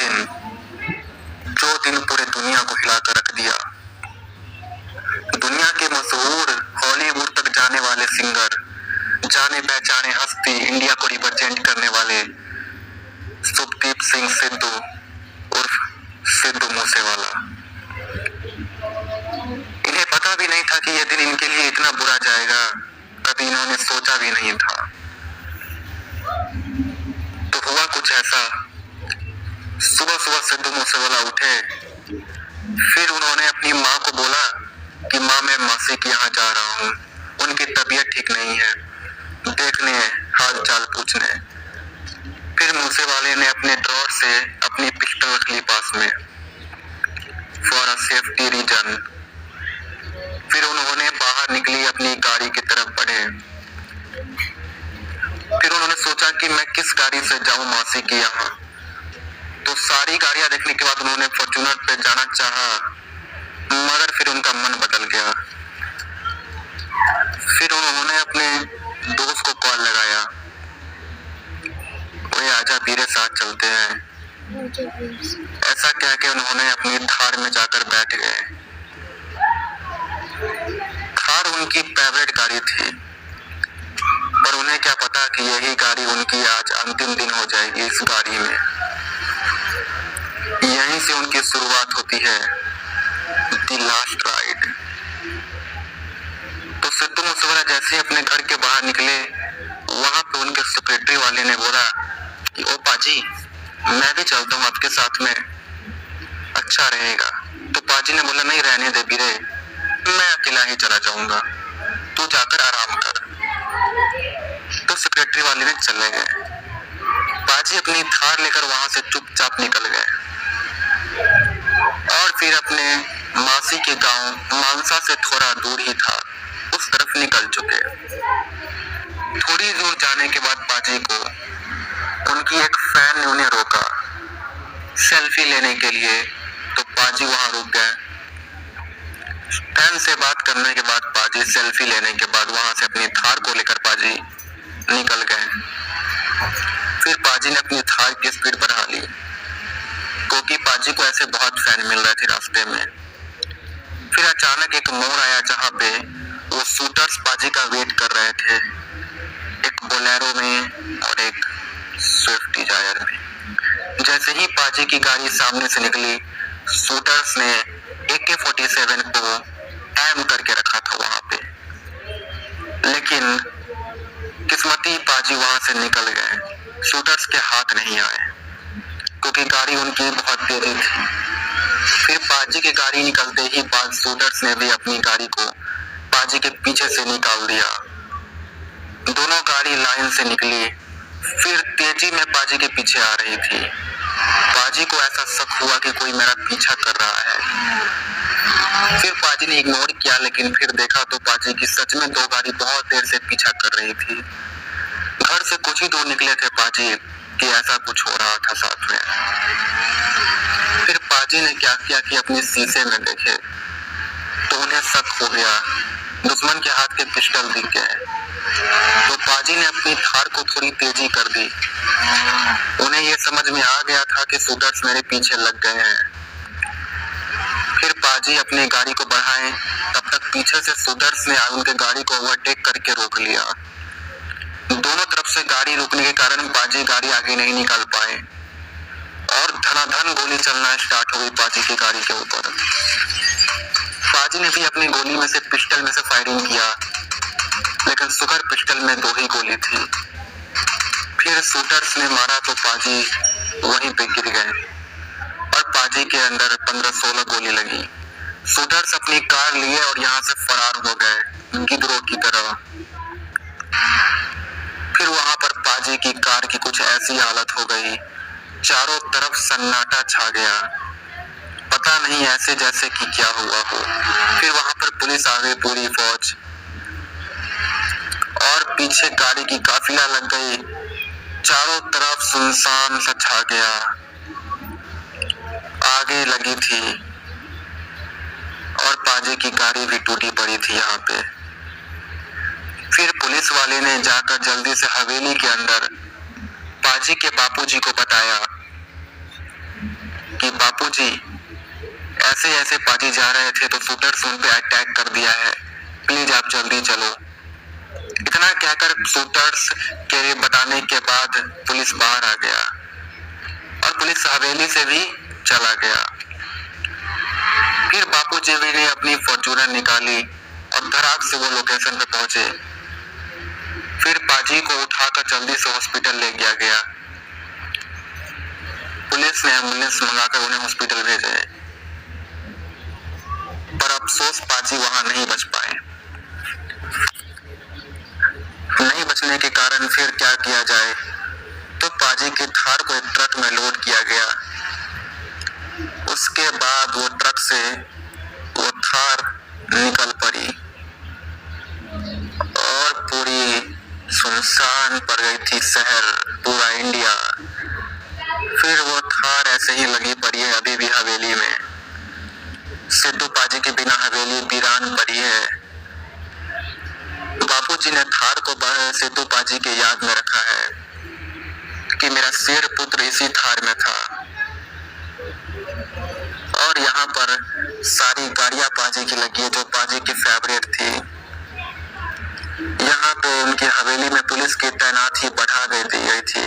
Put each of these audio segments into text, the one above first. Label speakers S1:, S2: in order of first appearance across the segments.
S1: दिन, जो दिन पूरे दुनिया को हिलाकर रख दिया। दुनिया के मशहूर हॉलीवुड तक जाने वाले सिंगर, जाने पहचाने हस्ती, इंडिया को रिप्रेजेंट करने वाले शुभदीप सिंह सिद्धू उर्फ सिद्धू मूसेवाला, इन्हें पता भी नहीं था कि यह दिन इनके लिए इतना बुरा जाएगा, कभी इन्होंने सोचा भी नहीं था। तो हुआ कुछ ऐसा, सुबह सुबह सिद्धू मूसेवाला उठे, फिर उन्होंने अपनी माँ को बोला कि माँ मैं मासी के यहाँ जा रहा हूँ, उनकी तबीयत ठीक नहीं है, देखने हाल चाल पूछने। फिर मूसेवाले ने अपने ड्रॉर से अपनी पिस्टल रख ली पास में, फॉर अ सेफ्टी रीजन। फिर उन्होंने बाहर निकली, अपनी गाड़ी की तरफ बढ़े। फिर उन्होंने सोचा कि मैं किस गाड़ी से जाऊं मासी के यहाँ। तो सारी गाड़ियां देखने के बाद उन्होंने फॉर्च्यूनर पे जाना चाहा, मगर फिर उनका मन बदल गया। फिर उन्होंने अपने दोस्त को कॉल लगाया, ओए आजा बीरे साथ चलते हैं। ऐसा कह के उन्होंने अपनी थार में जाकर बैठ गए। थार उनकी फेवरेट गाड़ी थी, पर उन्हें क्या पता कि यही गाड़ी उनकी आज अंतिम दिन हो जाएगी। इस गाड़ी में यहीं से उनकी शुरुआत होती है, द लास्ट राइड। तो सिद्धू मूसेवाला जैसे ही अपने घर के बाहर निकले, वहां पे उनके सेक्रेटरी वाले ने बोला कि ओ पाजी मैं भी चलता हूँ आपके साथ में, अच्छा रहेगा। तो पाजी ने बोला नहीं रहने दे बीरे, मैं अकेला ही चला जाऊंगा, तू जाकर आराम कर। तो सेक्रेटरी वाले ने चले गए। पाजी अपनी थार लेकर वहां से चुपचाप निकल गए और फिर अपने मासी के गांव मानसा से थोड़ा दूर ही था, उस तरफ निकल चुके। थोड़ी दूर जाने के बाद पाजी को उनकी एक फैन ने उन्हें रोका सेल्फी लेने के लिए। तो पाजी वहां रुक गए। फैन से बात करने के बाद पाजी सेल्फी लेने के बाद वहां से अपनी थार को लेकर पाजी निकल गए। फिर पाजी ने अपनी थार की स्पीड बढ़ा ली, क्योंकि पाजी को ऐसे बहुत फैन मिल रहे थे रास्ते में। फिर अचानक एक मोड़ आया जहां पे वो शूटर्स पाजी का वेट कर रहे थे, एक बोलेरो में और एक स्विफ्ट डिजायर में। जैसे ही पाजी की गाड़ी सामने से निकली, शूटर्स ने AK-47 को एम करके रखा था वहां पे, लेकिन किस्मती पाजी वहां से निकल गए। शूटर्स के हाथ नहीं आए, क्योंकि गाड़ी उनकी बहुत तेजी थी। फिर पाजी की गाड़ी निकलते ही बाद शूटर्स ने भी अपनी गाड़ी को पाजी के पीछे से निकाल दिया। दोनों गाड़ी लाइन से निकली, फिर तेजी में पाजी के पीछे आ रही थी। पाजी को ऐसा शक हुआ कि कोई मेरा पीछा कर रहा है। फिर पाजी ने इग्नोर किया, लेकिन फिर देखा तो पाजी की सच में दो गाड़ी बहुत देर से पीछा कर रही थी। घर से कुछ ही दूर निकले थे पाजी कि ऐसा कुछ हो रहा था साथ में। फिर पाजी ने क्या किया कि अपने शीशे में देखे तो उन्हें शक हो गया, दुश्मन के हाथ के पिस्टल दिख गए। तो पाजी ने अपनी थार को थोड़ी तेजी कर दी। उन्हें यह समझ में आ गया था कि शूटर्स मेरे पीछे लग गए हैं। फिर पाजी अपनी गाड़ी को बढ़ाए, तब तक पीछे से शूटर्स ने उनके गाड़ी को ओवरटेक करके रोक लिया। दोनों तरफ से गाड़ी रुकने के कारण पाजी गाड़ी आगे नहीं निकाल पाए और धनाधन गोली चलना स्टार्ट हो गई पाजी की गाड़ी के ऊपर। पाजी ने भी अपनी गोली में से पिस्टल में से फायरिंग किया, लेकिन शुगर पिस्टल में दो ही गोली थी। फिर शूटर्स ने मारा तो पाजी वहीं पे गिर गए और पाजी के अंदर 15-16 गोली लगी। शूटर्स अपनी कार लिए और यहाँ से फरार हो गए गिद्धों की तरह। फिर वहां पर पाजी की कार की कुछ ऐसी हालत हो गई, चारों तरफ सन्नाटा छा गया, पता नहीं ऐसे जैसे कि क्या हुआ हो। फिर वहां पर पुलिस आ गई, पूरी फौज, और पीछे गाड़ी की काफिला लग गई। चारों तरफ सुनसान सा छा गया, आगे लगी थी और पाजी की गाड़ी भी टूटी पड़ी थी यहाँ पे। फिर पुलिस वाले ने जाकर जल्दी से हवेली के अंदर पाजी के बापूजी को बताया कि बापूजी ऐसे ऐसे पाजी जा रहे थे तो शूटर्स उन पे अटैक कर दिया है, प्लीज आप जल्दी चलो। इतना कहकर शूटर्स के बताने के बाद पुलिस बाहर आ गया और पुलिस हवेली से भी चला गया। फिर बापूजी ने अपनी फॉर्च्यूनर निकाली और धड़ाक से वो लोकेशन पे पहुंचे। फिर पाजी को उठाकर जल्दी से हॉस्पिटल ले गया गया। पुलिस ने एम्बुलेंस मंगाकर उन्हें हॉस्पिटल भेजे, पर अफसोस पाजी वहां नहीं बच पाए। नहीं बचने के कारण फिर क्या किया जाए, तो पाजी की थार को एक ट्रक में लोड किया गया। उसके बाद वो ट्रक से वो थार निकल पड़ी और पूरी सुनसान पड़ गई थी शहर, पूरा इंडिया। फिर वो थार ऐसे ही लगी पड़ी है अभी भी हवेली में। सिद्धू पाजी के बिना हवेली वीरान पड़ी है। बापूजी ने थार को सिद्धू पाजी के याद में रखा है कि मेरा शेर पुत्र इसी थार में था। और यहाँ पर सारी गाड़ियां पाजी की लगी है जो पाजी की फेवरेट थी। यहाँ पे उनकी हवेली में पुलिस की तैनाती बढ़ा दी गई थी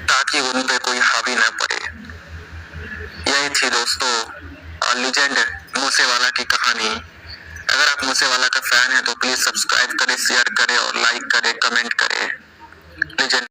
S1: ताकि उन पे कोई हावी न पड़े। यही थी दोस्तों लीजेंड मूसेवाला की कहानी। अगर आप मूसेवाला का फैन है तो प्लीज सब्सक्राइब करें, शेयर करें और लाइक करें, कमेंट करें। लीजेंड